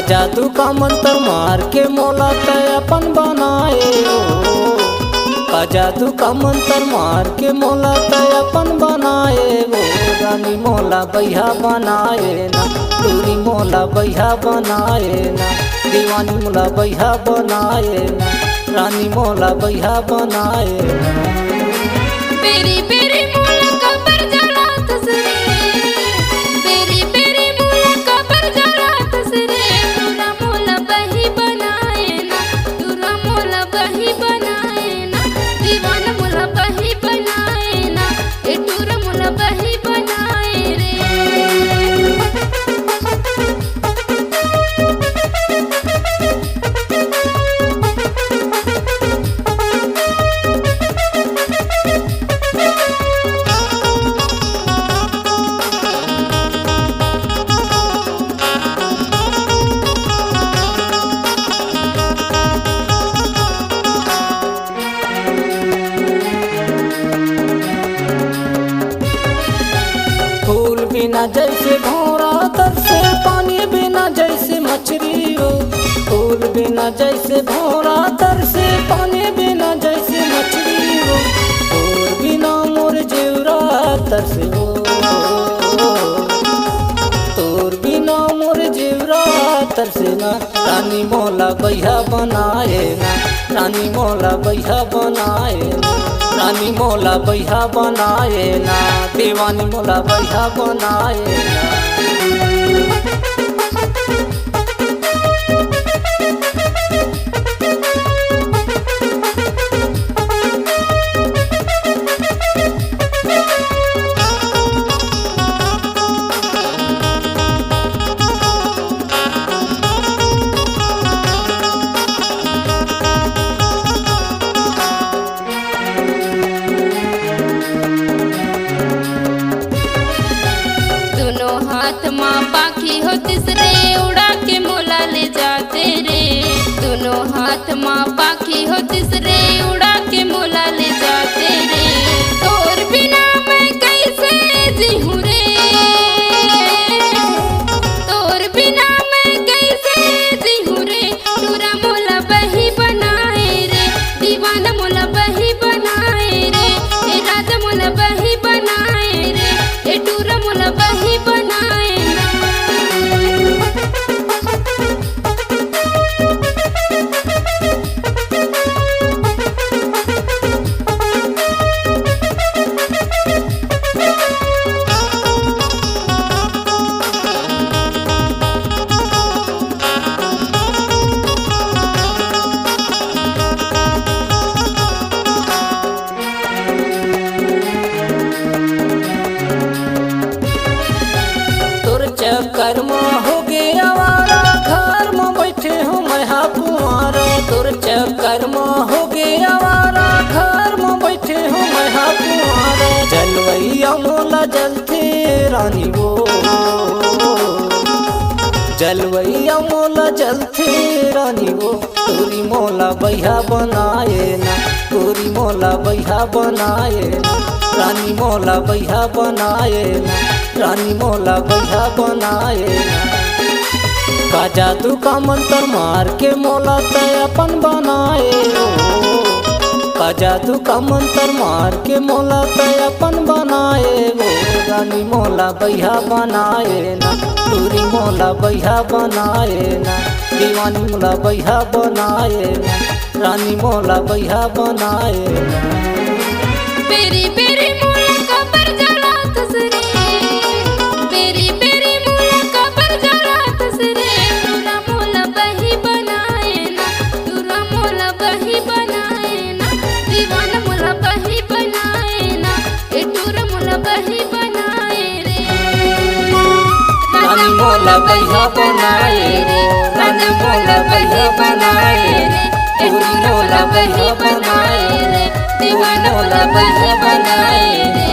जादू का मंत्र मार के मोला तय अपन बनाए हो। का जादू का मंत्र मार के मोला तय अपन बनाए वो। रानी मोला बैहा बनाए ना, दूरी मोला बैहा बनाए ना, दीवानी मोला बैहा बनाए ना, रानी मोला बैहा बनाए ना। बेरी बेरी मोला कबर जलात से, बेरी बेरी मोला कबर जलात से, तूरा मोला बही बनाए ना, तूरा मोला बही बनाए ना, दीवाना मोला बही बनाए ना, ए तूरा मोला बही बनाए रे। फूल बिना जैसे भौरा तरसे, पानी बिना जैसे मछली हो। फूल बिना जैसे भौरा तरसे, पानी बिना जैसे मछली हो। और बिना मोर जीवरा तरसे हो, तोर बिना मोर जीवरा तरसे ना। रानी मोला बैहा बनाए ना, रानी मोला बैहा बनाए ना, रानी मोला बैहा बनाए ना, दीवानी मोला बैहा बनाए ना। दोनों हाथ माँ पाखी हो तिसरे, उड़ा के मोला ले जाते रे। दोनों हाथ माँ पाखी हो तिसरे, उड़ा के मोला ले जाते रे। तोर बिना मैं कैसे जीऊँ रे, तोर बिना मैं कैसे जीऊँ रे। तूरा मोला बही बनाए रे, दीवाना मोला बही बनाए रे, ए राजा मोला बही बनाए रे, ए टूरा मोला बही बनाए ना। तोर चक्कर में हो गया आवारा, घर में बैठे हो मैं हा कुंवारा। तोर चक्कर में हो गया आवारा, घर में बैठे हो मैं हा कुंवारा। जलवैया मोला जलते रानी वो, जलवैया मोला जलते रानी वो। तोरी मोला बैहा बनाए ना, तोरी मोला बैहा बनाए ना, रानी मोला बैहा बनाए ना, रानी मोला बैहा बनाए ना। का जादू का मंत्र मार के मोला तय अपन बनाए हो। का जादू का मंत्र मार के मोला तय अपन बनाए हो। रानी मोला बैहा बनाए ना, दूरी मोला बैहा बनाए ना, दीवानी मोला बैहा बनाए ना, रानी मोला बैहा बनाए ना। बेरी बेरी मोला कबर जलात से, बेरी बेरी मोला कबर जलात से, तूरा मोला बही बनाए ना, तूरा मोला बही बनाए ना, दीवाना मोला बही बनाए ना, ए तूरा मोला बही बनाए रे। रानी मोला बैहा बनाए रे, रानी मोला बैहा बनाए रे, पूरी मोला बही बनाए रे, दीवाना मोला बही बनाए रे।